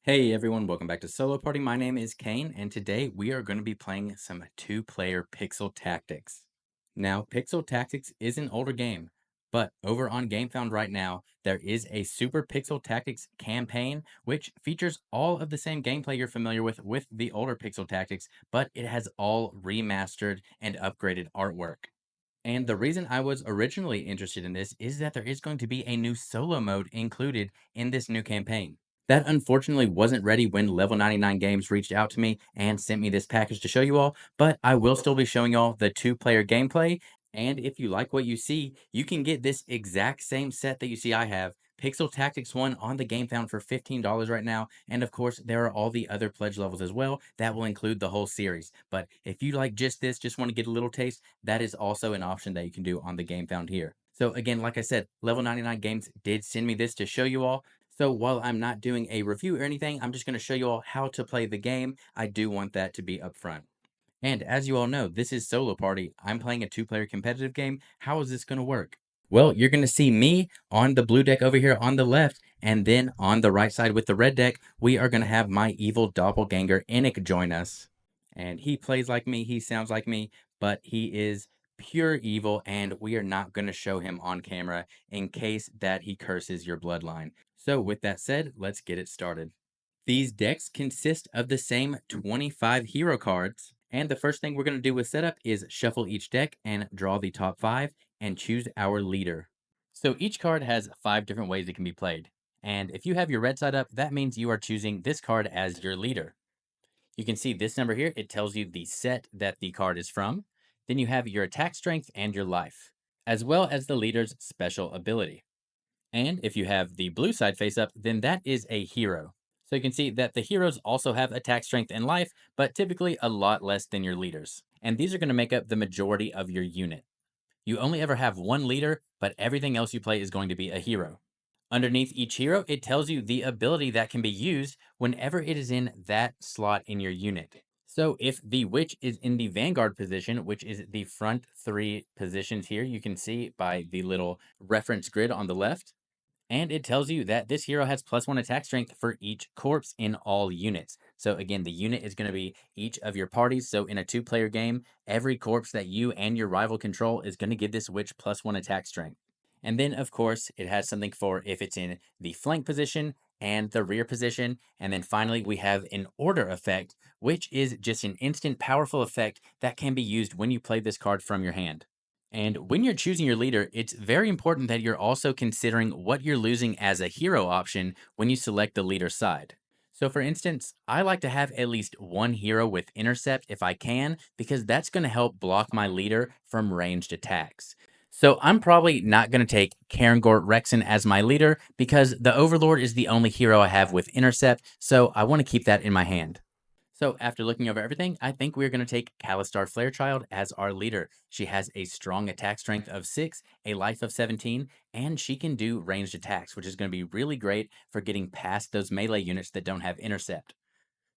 Hey everyone, welcome back to Solo Party. My name is Kane, and today we are going to be playing some two-player Pixel Tactics. Now, Pixel Tactics is an older game, but over on GameFound right now, there is a Super Pixel Tactics campaign, which features all of the same gameplay you're familiar with the older Pixel Tactics, but it has all remastered and upgraded artwork. And the reason I was originally interested in this is that there is going to be a new solo mode included in this new campaign. That unfortunately wasn't ready when Level 99 Games reached out to me and sent me this package to show you all, but I will still be showing y'all the two-player gameplay. And if you like what you see, you can get this exact same set that you see I have, Pixel Tactics 1 on the GameFound for $15 right now. And of course, there are all the other pledge levels as well. That will include the whole series. But if you like just this, just want to get a little taste, that is also an option that you can do on the GameFound here. So again, like I said, Level 99 Games did send me this to show you all. So while I'm not doing a review or anything, I'm just going to show you all how to play the game. I do want that to be upfront. And as you all know, this is Solo Party. I'm playing a two-player competitive game. How is this going to work? Well, you're going to see me on the blue deck over here on the left, and then on the right side with the red deck, we are going to have my evil doppelganger Enak join us. And he plays like me, he sounds like me, but he is pure evil, and we are not going to show him on camera in case that he curses your bloodline. So with that said, let's get it started. These decks consist of the same 25 hero cards, and the first thing we're going to do with setup is shuffle each deck and draw the top 5 and choose our leader. So each card has 5 different ways it can be played. And if you have your red side up, that means you are choosing this card as your leader. You can see this number here, it tells you the set that the card is from. Then you have your attack strength and your life, as well as the leader's special ability. And if you have the blue side face up, then that is a hero. So you can see that the heroes also have attack strength and life, but typically a lot less than your leaders. And these are going to make up the majority of your unit. You only ever have one leader, but everything else you play is going to be a hero. Underneath each hero, it tells you the ability that can be used whenever it is in that slot in your unit. So if the witch is in the vanguard position, which is the front 3 positions here, you can see by the little reference grid on the left, and it tells you that this hero has +1 attack strength for each corpse in all units. So again, the unit is going to be each of your parties. So in a two-player game, every corpse that you and your rival control is going to give this witch +1 attack strength. And then, of course, it has something for if it's in the flank position and the rear position. And then finally, we have an order effect, which is just an instant powerful effect that can be used when you play this card from your hand. And when you're choosing your leader, it's very important that you're also considering what you're losing as a hero option when you select the leader side. So, for instance, I like to have at least one hero with intercept if I can, because that's going to help block my leader from ranged attacks. So, I'm probably not going to take Karangort Rexen as my leader because the Overlord is the only hero I have with intercept, so I want to keep that in my hand. So, after looking over everything, I think we're going to take Calistar Flarechild as our leader. She has a strong attack strength of 6, a life of 17, and she can do ranged attacks, which is going to be really great for getting past those melee units that don't have intercept.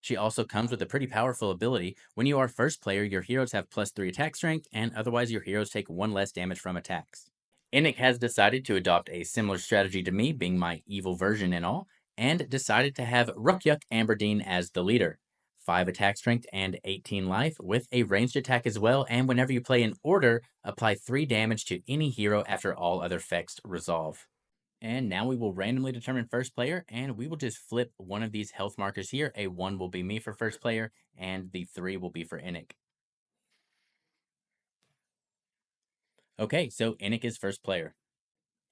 She also comes with a pretty powerful ability. When you are first player, your heroes have +3 attack strength, and otherwise your heroes take 1 less damage from attacks. Enik has decided to adopt a similar strategy to me, being my evil version and all, and decided to have Rukyuk Amberdean as the leader. 5 attack strength and 18 life, with a ranged attack as well, and whenever you play in order, apply 3 damage to any hero after all other effects resolve. And now we will randomly determine first player, and we will just flip one of these health markers here. A 1 will be me for first player, and the 3 will be for Enik. Okay, so Enik is first player.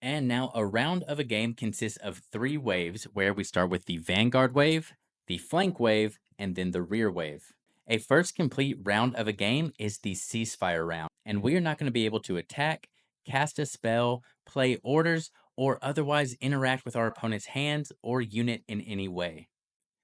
And now a round of a game consists of 3 waves where we start with the vanguard wave, the flank wave, and then the rear wave. A first complete round of a game is the ceasefire round, and we are not going to be able to attack, cast a spell, play orders, or otherwise interact with our opponent's hands or unit in any way.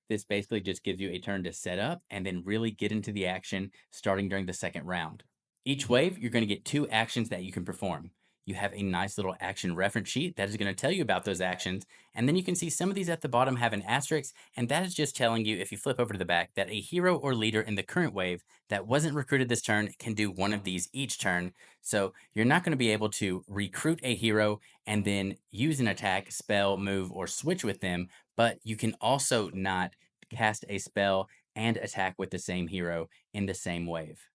This basically just gives you a turn to set up and then really get into the action starting during the second round. Each wave, you're going to get 2 actions that you can perform. you have a nice little action reference sheet that is going to tell you about those actions. And then you can see some of these at the bottom have an asterisk, and that is just telling you, if you flip over to the back, that a hero or leader in the current wave that wasn't recruited this turn can do one of these each turn. So you're not going to be able to recruit a hero and then use an attack, spell, move, or switch with them, but you can also not cast a spell and attack with the same hero in the same wave.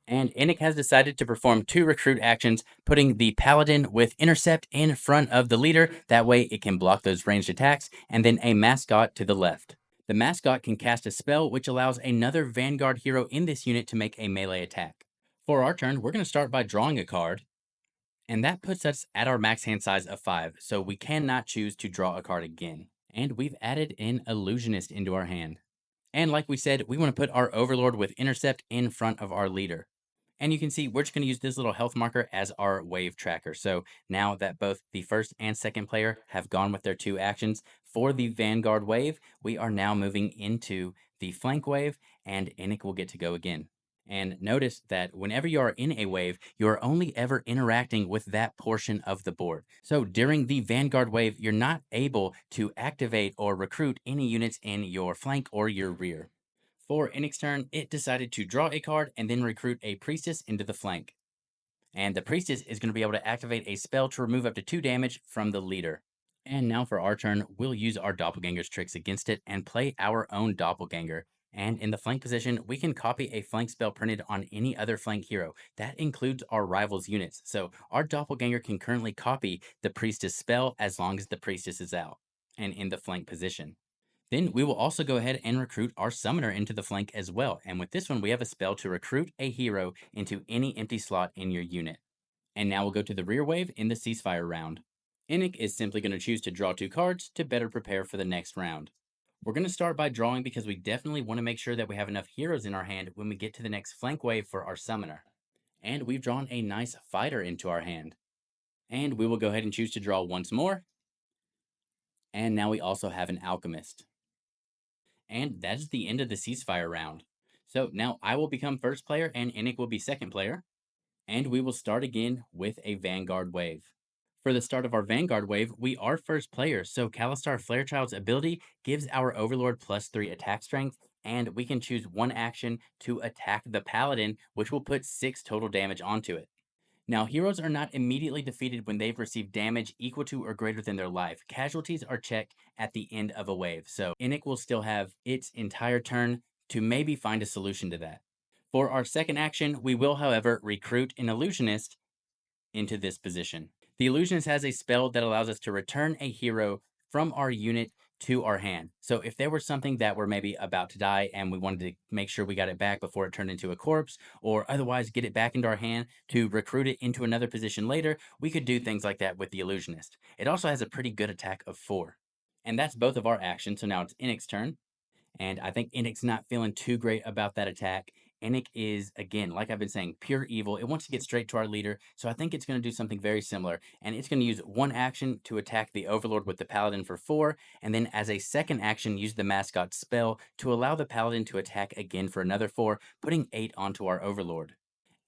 And Enak has decided to perform 2 recruit actions, putting the Paladin with Intercept in front of the leader. That way it can block those ranged attacks, and then a Mascot to the left. The Mascot can cast a spell which allows another Vanguard hero in this unit to make a melee attack. For our turn, we're going to start by drawing a card, and that puts us at our max hand size of 5, so we cannot choose to draw a card again. And we've added an Illusionist into our hand. And like we said, we want to put our Overlord with Intercept in front of our leader. And you can see we're just going to use this little health marker as our wave tracker. So now that both the first and second player have gone with their 2 actions for the Vanguard wave, we are now moving into the flank wave, and Enik will get to go again. And notice that whenever you are in a wave, you are only ever interacting with that portion of the board. So during the Vanguard wave, you're not able to activate or recruit any units in your flank or your rear. For Enik's turn, it decided to draw a card and then recruit a Priestess into the flank. And the Priestess is going to be able to activate a spell to remove up to 2 damage from the leader. And now for our turn, we'll use our Doppelganger's tricks against it and play our own Doppelganger. And in the flank position, we can copy a flank spell printed on any other flank hero. That includes our rival's units. So our Doppelganger can currently copy the Priestess spell as long as the Priestess is out and in the flank position. Then we will also go ahead and recruit our summoner into the flank as well. And with this one, we have a spell to recruit a hero into any empty slot in your unit. And now we'll go to the rear wave in the Ceasefire round. Enik is simply going to choose to draw 2 cards to better prepare for the next round. We're going to start by drawing because we definitely want to make sure that we have enough heroes in our hand when we get to the next flank wave for our summoner. And we've drawn a nice fighter into our hand. And we will go ahead and choose to draw once more. And now we also have an alchemist. And that is the end of the Ceasefire round. So now I will become first player and Enik will be second player. And we will start again with a Vanguard wave. For the start of our Vanguard wave, we are first player, so Kalistar Flarechild's ability gives our Overlord +3 attack strength, and we can choose one action to attack the Paladin, which will put 6 total damage onto it. Now, heroes are not immediately defeated when they've received damage equal to or greater than their life. Casualties are checked at the end of a wave, so Enik will still have its entire turn to maybe find a solution to that. For our second action, we will, however, recruit an Illusionist into this position. The Illusionist has a spell that allows us to return a hero from our unit to our hand. So if there was something that we're maybe about to die and we wanted to make sure we got it back before it turned into a corpse, or otherwise get it back into our hand to recruit it into another position later, we could do things like that with the Illusionist. It also has a pretty good attack of 4. And that's both of our actions, so now it's Enik's turn. And I think Enik's not feeling too great about that attack. Enik is, again, like I've been saying, pure evil. It wants to get straight to our leader, so I think it's going to do something very similar. And it's going to use one action to attack the Overlord with the Paladin for 4, and then as a second action, use the Mascot spell to allow the Paladin to attack again for another 4, putting 8 onto our Overlord.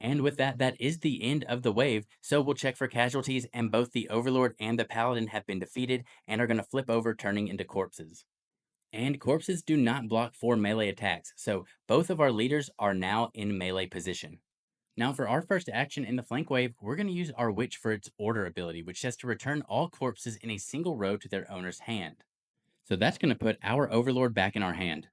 And with that, that is the end of the wave, so we'll check for casualties, and both the Overlord and the Paladin have been defeated and are going to flip over, turning into corpses. And corpses do not block 4 melee attacks, so both of our leaders are now in melee position. Now for our first action in the flank wave, we're going to use our Witch for its order ability, which says to return all corpses in a single row to their owner's hand. So that's going to put our Overlord back in our hand.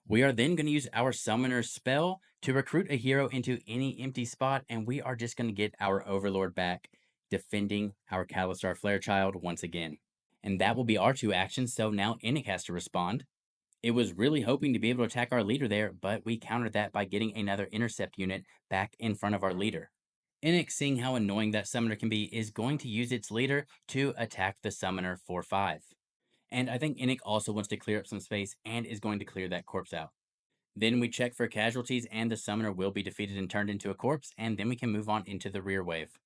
We are then going to use our Summoner's spell to recruit a hero into any empty spot, and we are just going to get our Overlord back, defending our Kalistar Flarechild once again. And that will be our 2 actions, so now Enik has to respond. It was really hoping to be able to attack our leader there, but we countered that by getting another intercept unit back in front of our leader. Enik, seeing how annoying that summoner can be, is going to use its leader to attack the summoner for 5. And I think Enik also wants to clear up some space and is going to clear that corpse out. Then we check for casualties and the summoner will be defeated and turned into a corpse, and then we can move on into the rear wave.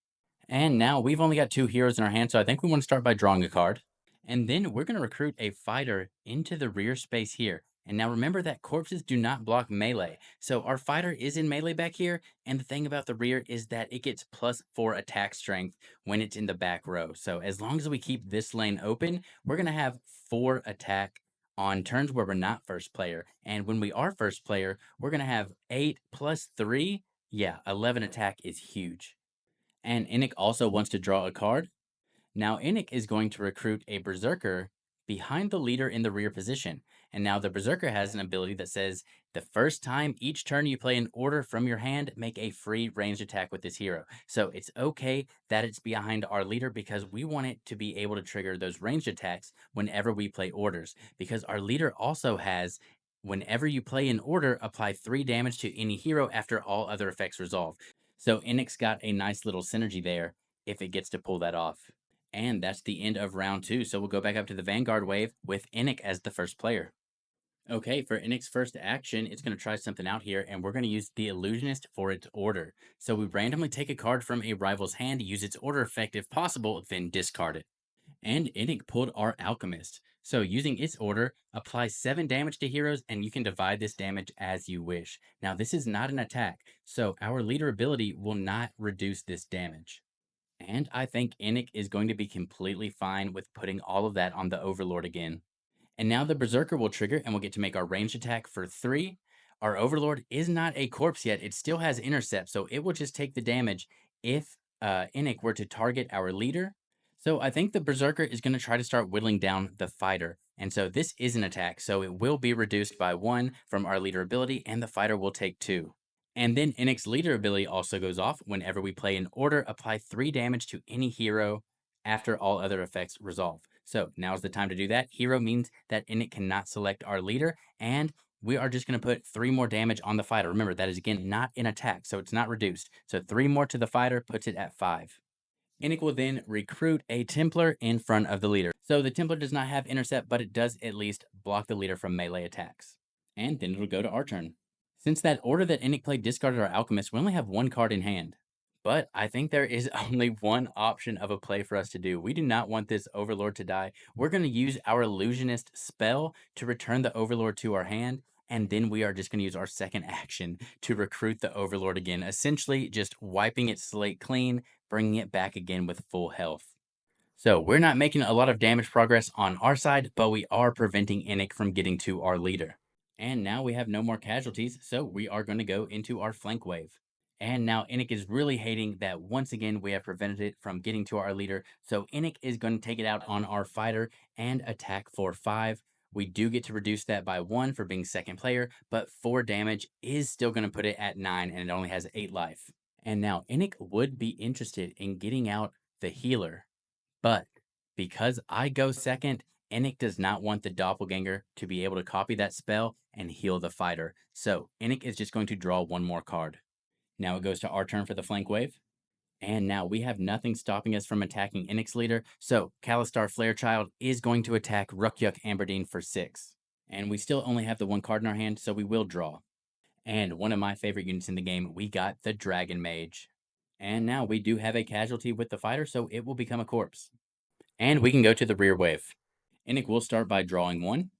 And now we've only got 2 heroes in our hand, so I think we want to start by drawing a card. And then we're going to recruit a fighter into the rear space here. And now remember that corpses do not block melee. So our fighter is in melee back here. And the thing about the rear is that it gets +4 attack strength when it's in the back row. So as long as we keep this lane open, we're going to have 4 attack on turns where we're not first player. And when we are first player, we're going to have 8 plus 3. Yeah, 11 attack is huge. And Enak also wants to draw a card. Now Enik is going to recruit a Berserker behind the leader in the rear position. And now the Berserker has an ability that says, the first time each turn you play an order from your hand, make a free ranged attack with this hero. So it's okay that it's behind our leader because we want it to be able to trigger those ranged attacks whenever we play orders. Because our leader also has, whenever you play an order, apply 3 damage to any hero after all other effects resolve. So Enik's got a nice little synergy there if it gets to pull that off. And that's the end of round 2, so we'll go back up to the Vanguard wave with Enik as the first player. Okay, for Enik's first action, it's going to try something out here, and we're going to use the Illusionist for its order. So we randomly take a card from a rival's hand, use its order effect if possible, then discard it. And Enik pulled our Alchemist. So using its order, apply 7 damage to heroes, and you can divide this damage as you wish. Now this is not an attack, so our leader ability will not reduce this damage. And I think Enik is going to be completely fine with putting all of that on the Overlord again. And now the Berserker will trigger and we'll get to make our ranged attack for 3. Our Overlord is not a corpse yet. It still has intercept, so it will just take the damage if Enik were to target our leader. So I think the Berserker is going to try to start whittling down the fighter. And so this is an attack, so it will be reduced by 1 from our leader ability, and the fighter will take 2. And then Enik's leader ability also goes off whenever we play an order, apply 3 damage to any hero after all other effects resolve. So now's the time to do that. Hero means that Enik cannot select our leader, and we are just going to put 3 more damage on the fighter. Remember, that is again not an attack, so it's not reduced. So 3 more to the fighter puts it at 5. Enik will then recruit a Templar in front of the leader. So the Templar does not have intercept, but it does at least block the leader from melee attacks. And then it'll go to our turn. Since that order that Enik played discarded our Alchemist, we only have 1 card in hand. But I think there is only one option of a play for us to do. We do not want this Overlord to die. We're going to use our Illusionist spell to return the Overlord to our hand, and then we are just going to use our second action to recruit the Overlord again, essentially just wiping its slate clean, bringing it back again with full health. So we're not making a lot of damage progress on our side, but we are preventing Enik from getting to our leader. And now we have no more casualties, so we are going to go into our flank wave. And now Enik is really hating that once again we have prevented it from getting to our leader. So Enik is going to take it out on our fighter and attack for 5. We do get to reduce that by 1 for being second player, but 4 damage is still going to put it at 9, and it only has 8 life. And now Enik would be interested in getting out the healer, but because I go second, Enik does not want the doppelganger to be able to copy that spell and heal the fighter. So Enik is just going to draw 1 more card. Now it goes to our turn for the flank wave. And now we have nothing stopping us from attacking Enik's leader. So Kalistar Flarechild is going to attack Rukyuk Amberdeen for 6. And we still only have the 1 card in our hand, so we will draw. And one of my favorite units in the game, we got the Dragon Mage. And now we do have a casualty with the fighter, so it will become a corpse. And we can go to the rear wave. Enik will start by drawing 1,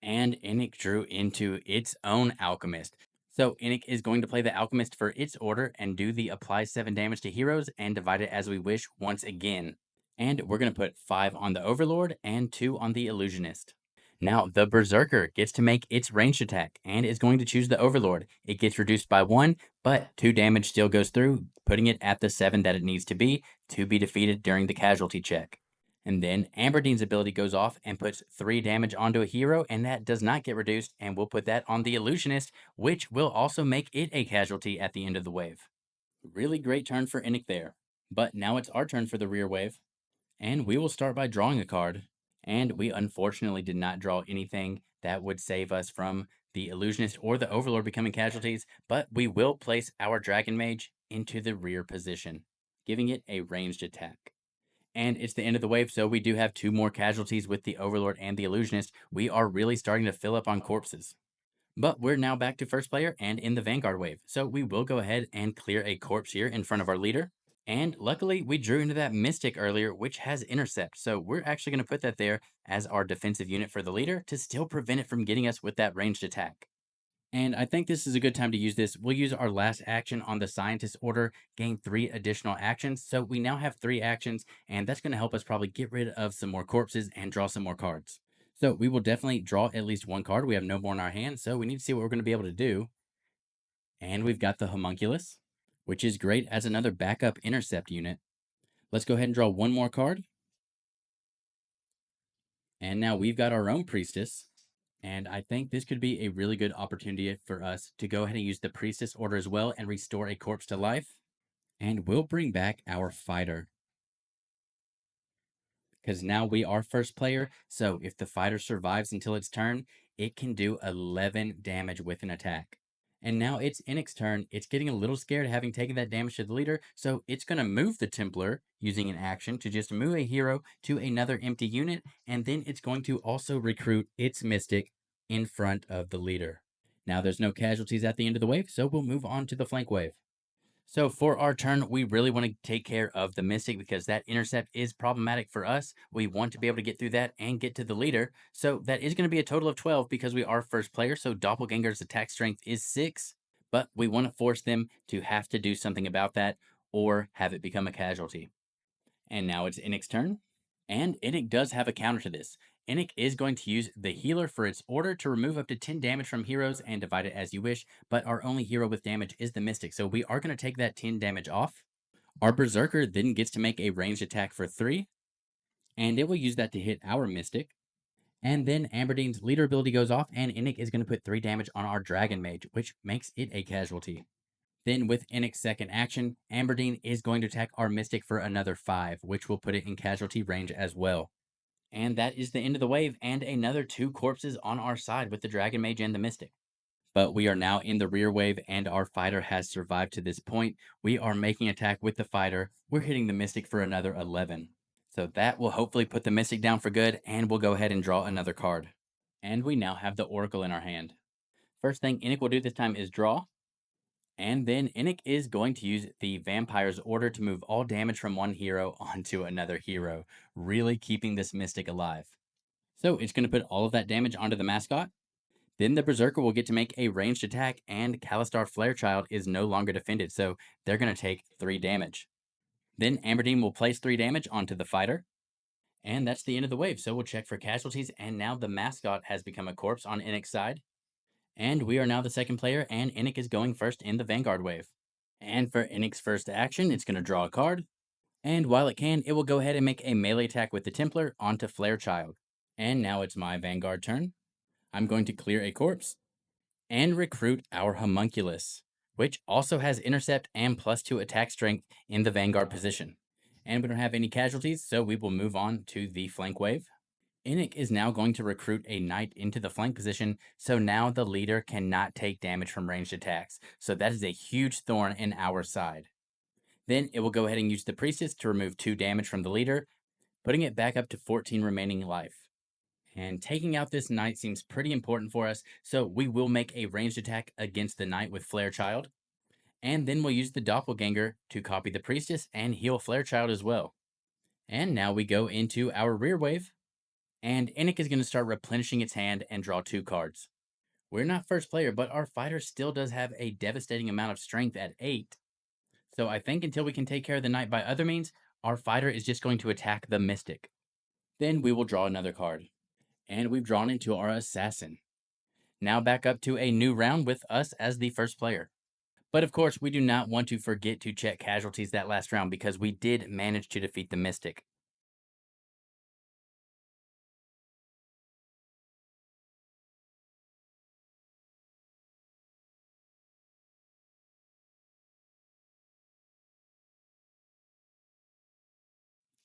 and Enik drew into its own Alchemist. So Enik is going to play the Alchemist for its order and do the apply 7 damage to heroes and divide it as we wish once again. And we're going to put 5 on the Overlord and 2 on the Illusionist. Now, the Berserker gets to make its ranged attack and is going to choose the Overlord. It gets reduced by 1, but 2 damage still goes through, putting it at the 7 that it needs to be defeated during the casualty check. And then Amberdeen's ability goes off and puts 3 damage onto a hero, and that does not get reduced, and we'll put that on the Illusionist, which will also make it a casualty at the end of the wave. Really great turn for Enik there. But now it's our turn for the rear wave, and we will start by drawing a card. And we unfortunately did not draw anything that would save us from the Illusionist or the Overlord becoming casualties, but we will place our Dragon Mage into the rear position, giving it a ranged attack. And it's the end of the wave, so we do have 2 more casualties with the Overlord and the Illusionist. We are really starting to fill up on corpses. But we're now back to first player and in the Vanguard wave, so we will go ahead and clear a corpse here in front of our leader. And luckily, we drew into that Mystic earlier, which has Intercept. So we're actually going to put that there as our defensive unit for the leader to still prevent it from getting us with that ranged attack. And I think this is a good time to use this. We'll use our last action on the Scientist Order, gain 3 additional actions. So we now have 3 actions, and that's going to help us probably get rid of some more corpses and draw some more cards. So we will definitely draw at least 1 card. We have no more in our hand, so we need to see what we're going to be able to do. And we've got the Homunculus, which is great as another backup intercept unit. Let's go ahead and draw 1 more card. And now we've got our own Priestess. And I think this could be a really good opportunity for us to go ahead and use the Priestess Order as well and restore a corpse to life. And we'll bring back our Fighter, because now we are first player. So if the Fighter survives until its turn, it can do 11 damage with an attack. And now it's Enak's turn. It's getting a little scared having taken that damage to the leader, so it's going to move the Templar using an action to just move a hero to another empty unit, and then it's going to also recruit its Mystic in front of the leader. Now there's no casualties at the end of the wave, so we'll move on to the flank wave. So for our turn, we really want to take care of the Mystic because that intercept is problematic for us. We want to be able to get through that and get to the leader. So that is going to be a total of 12 because we are first player. So Doppelganger's attack strength is 6, but we want to force them to have to do something about that or have it become a casualty. And now it's Enak's turn. And Enak does have a counter to this. Enak is going to use the healer for its order to remove up to 10 damage from heroes and divide it as you wish, but our only hero with damage is the Mystic, so we are going to take that 10 damage off. Our Berserker then gets to make a ranged attack for 3, and it will use that to hit our Mystic. And then Amberdine's leader ability goes off, and Enak is going to put 3 damage on our Dragon Mage, which makes it a casualty. Then with Enak's second action, Amberdine is going to attack our Mystic for another 5, which will put it in casualty range as well. And that is the end of the wave, and another 2 corpses on our side with the Dragon Mage and the Mystic. But we are now in the rear wave, and our fighter has survived to this point. We are making attack with the fighter. We're hitting the Mystic for another 11. So that will hopefully put the Mystic down for good, and we'll go ahead and draw another card. And we now have the Oracle in our hand. First thing Enak will do this time is draw. And then Enak is going to use the Vampire's Order to move all damage from one hero onto another hero, really keeping this Mystic alive. So it's going to put all of that damage onto the mascot. Then the Berserker will get to make a ranged attack, and Kalistar Flarechild is no longer defended, so they're going to take 3 damage. Then Amberdine will place 3 damage onto the fighter. And that's the end of the wave, so we'll check for casualties, and now the mascot has become a corpse on Enak's side. And we are now the second player, and Enak is going first in the Vanguard wave. And for Enak's first action, it's going to draw a card. And while it can, it will go ahead and make a melee attack with the Templar onto Flarechild. And now it's my Vanguard turn. I'm going to clear a corpse and recruit our Homunculus, which also has Intercept and +2 attack strength in the Vanguard position. And we don't have any casualties, so we will move on to the flank wave. Enak is now going to recruit a knight into the flank position, so now the leader cannot take damage from ranged attacks. So that is a huge thorn in our side. Then it will go ahead and use the priestess to remove 2 damage from the leader, putting it back up to 14 remaining life. And taking out this knight seems pretty important for us, so we will make a ranged attack against the knight with Flarechild. And then we'll use the doppelganger to copy the priestess and heal Flarechild as well. And now we go into our rear wave. And Enak is going to start replenishing its hand and draw 2 cards. We're not first player, but our fighter still does have a devastating amount of strength at 8. So I think until we can take care of the knight by other means, our fighter is just going to attack the Mystic. Then we will draw another card. And we've drawn into our assassin. Now back up to a new round with us as the first player. But of course, we do not want to forget to check casualties that last round because we did manage to defeat the Mystic.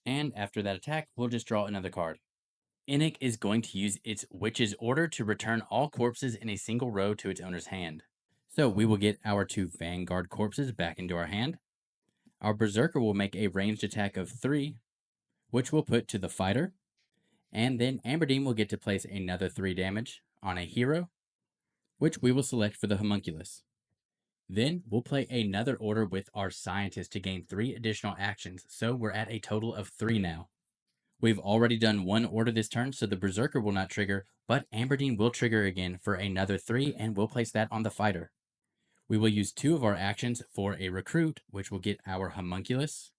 And after that attack, we'll just draw another card. Enak is going to use its Witch's Order to return all corpses in a single row to its owner's hand. So we will get our 2 Vanguard corpses back into our hand. Our Berserker will make a ranged attack of 3, which we'll put to the fighter. And then Amberdine will get to place another 3 damage on a hero, which we will select for the Homunculus. Then we'll play another order with our scientist to gain 3 additional actions, so we're at a total of 3 now. We've already done 1 order this turn, so the Berserker will not trigger, but Amberdean will trigger again for another 3, and we'll place that on the fighter. We will use 2 of our actions for a recruit, which will get our homunculus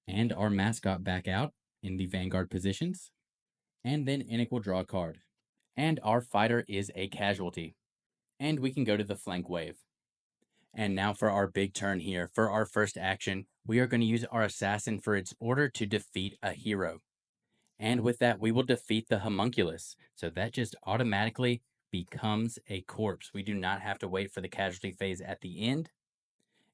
and our mascot back out in the vanguard positions. And then Enak will draw a card. And our fighter is a casualty. And we can go to the flank wave. And now for our big turn here. For our first action, we are going to use our assassin for its order to defeat a hero. And with that, we will defeat the homunculus. So that just automatically becomes a corpse. We do not have to wait for the casualty phase at the end.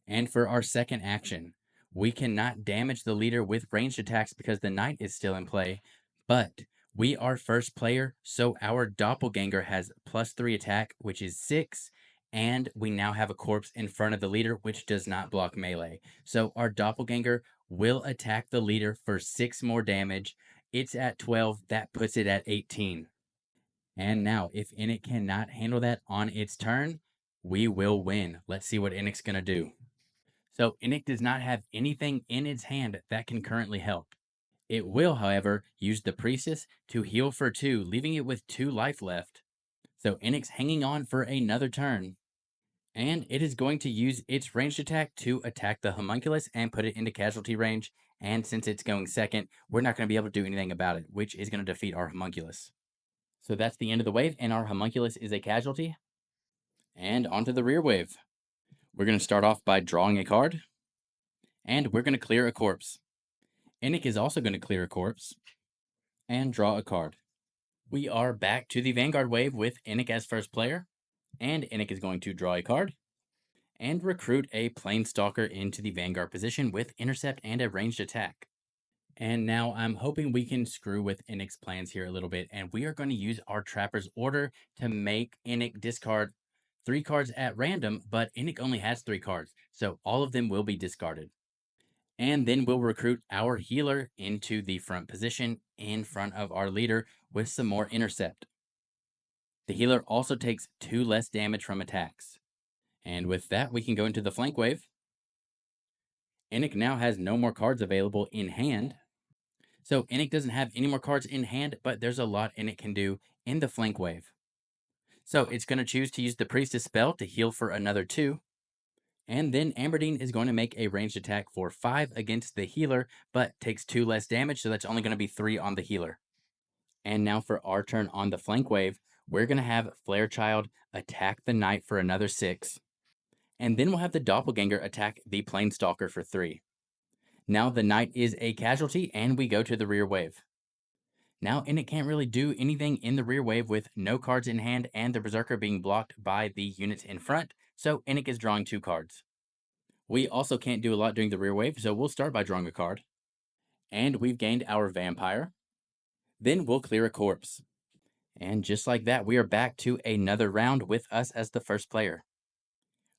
And for our second action, we cannot damage the leader with ranged attacks because the knight is still in play, but we are first player, so our doppelganger has +3 attack, which is 6, and we now have a corpse in front of the leader, which does not block melee. So our doppelganger will attack the leader for 6 more damage. It's at 12, that puts it at 18. And now, if Enak cannot handle that on its turn, we will win. Let's see what Enak's going to do. So Enak does not have anything in its hand that can currently help. It will, however, use the Priestess to heal for 2, leaving it with 2 life left. So Enak's hanging on for another turn. And it is going to use its ranged attack to attack the homunculus and put it into casualty range. And since it's going second, we're not going to be able to do anything about it, which is going to defeat our homunculus. So that's the end of the wave, and our homunculus is a casualty. And onto the rear wave. We're going to start off by drawing a card. And we're going to clear a corpse. Enak is also going to clear a corpse and draw a card. We are back to the Vanguard wave with Enak as first player, and Enak is going to draw a card and recruit a Planestalker into the Vanguard position with intercept and a ranged attack. And now I'm hoping we can screw with Enak's plans here a little bit, and we are going to use our Trapper's Order to make Enak discard 3 cards at random, but Enak only has 3 cards, so all of them will be discarded. And then we'll recruit our healer into the front position in front of our leader with some more intercept. The healer also takes 2 less damage from attacks. And with that, we can go into the flank wave. Enak now has no more cards available in hand. So Enak doesn't have any more cards in hand, but there's a lot Enak can do in the flank wave. So it's going to choose to use the Priestess spell to heal for another 2. And then Amberdean is going to make a ranged attack for 5 against the healer, but takes 2 less damage, so that's only going to be 3 on the healer. And now for our turn on the flank wave, we're going to have Flarechild attack the knight for another 6. And then we'll have the doppelganger attack the planestalker for 3. Now the knight is a casualty, and we go to the rear wave. Now Enak can't really do anything in the rear wave with no cards in hand and the Berserker being blocked by the units in front, so Enak is drawing 2 cards. We also can't do a lot during the rear wave, so we'll start by drawing a card. And we've gained our vampire. Then we'll clear a corpse. And just like that, we are back to another round with us as the first player.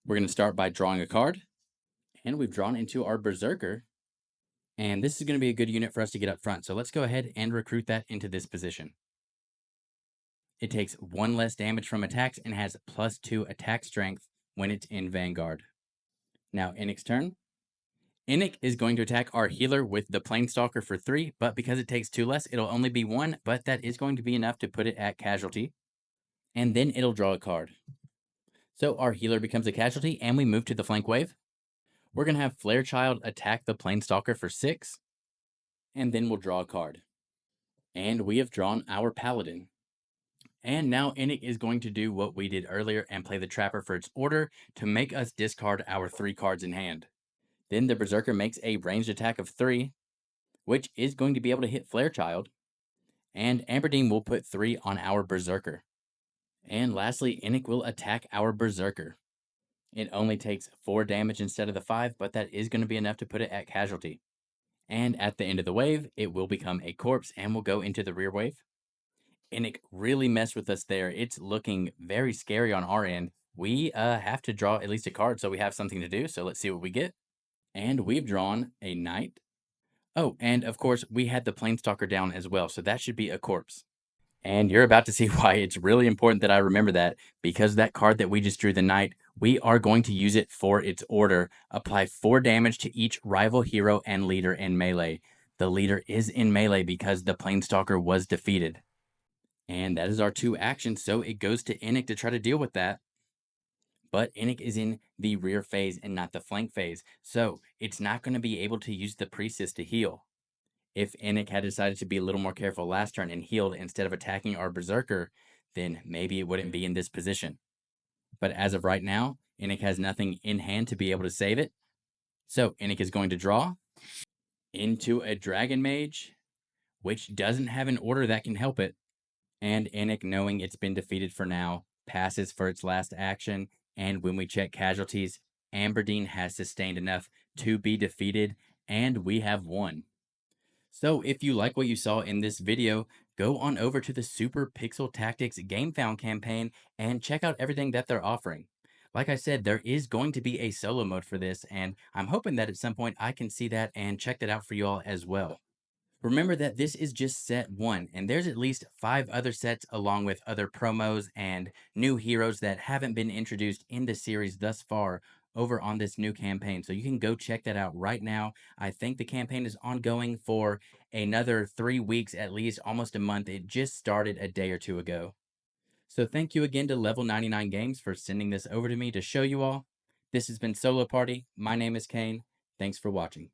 We're going to start by drawing a card. And we've drawn into our Berserker. And this is going to be a good unit for us to get up front, so let's go ahead and recruit that into this position. It takes 1 less damage from attacks and has +2 attack strength when it's in Vanguard. Now, Enak's turn. Enak is going to attack our healer with the Planestalker for 3, but because it takes 2 less, it'll only be 1, but that is going to be enough to put it at casualty. And then it'll draw a card. So our healer becomes a casualty, and we move to the flank wave. We're going to have Flarechild attack the Planestalker for 6, and then we'll draw a card. And we have drawn our Paladin. And now Enak is going to do what we did earlier and play the Trapper for its order to make us discard our 3 cards in hand. Then the Berserker makes a ranged attack of 3, which is going to be able to hit Flarechild. And Amberdean will put 3 on our Berserker. And lastly, Enak will attack our Berserker. It only takes 4 damage instead of the 5, but that is going to be enough to put it at casualty. And at the end of the wave, it will become a corpse and will go into the rear wave. Enak really messed with us there. It's looking very scary on our end. We have to draw at least a card so we have something to do, so let's see what we get. And we've drawn a knight. Oh, and of course, we had the Planestalker down as well, so that should be a corpse. And you're about to see why it's really important that I remember that, because that card that we just drew, the knight, We are going to use it for its order. Apply 4 damage to each rival hero and leader in melee. The leader is in melee because the Planestalker was defeated. And that is our 2 actions, so it goes to Enak to try to deal with that. But Enak is in the rear phase and not the flank phase, so it's not going to be able to use the Priestess to heal. If Enak had decided to be a little more careful last turn and healed instead of attacking our Berserker, then maybe it wouldn't be in this position. But as of right now, Enak has nothing in hand to be able to save it. So Enak is going to draw into a Dragon Mage, which doesn't have an order that can help it. And Enak, knowing it's been defeated for now, passes for its last action. And when we check casualties, Amberdean has sustained enough to be defeated, and we have won. So if you like what you saw in this video, go on over to the Super Pixel Tactics GameFound campaign and check out everything that they're offering. Like I said, there is going to be a solo mode for this, and I'm hoping that at some point I can see that and check that out for you all as well. Remember that this is just set 1, and there's at least 5 other sets along with other promos and new heroes that haven't been introduced in the series thus far over on this new campaign. So you can go check that out right now. I think the campaign is ongoing for another 3 weeks, at least almost a month. It just started a day or two ago. So thank you again to Level 99 Games for sending this over to me to show you all. This has been Solo Party. My name is Kane. Thanks for watching.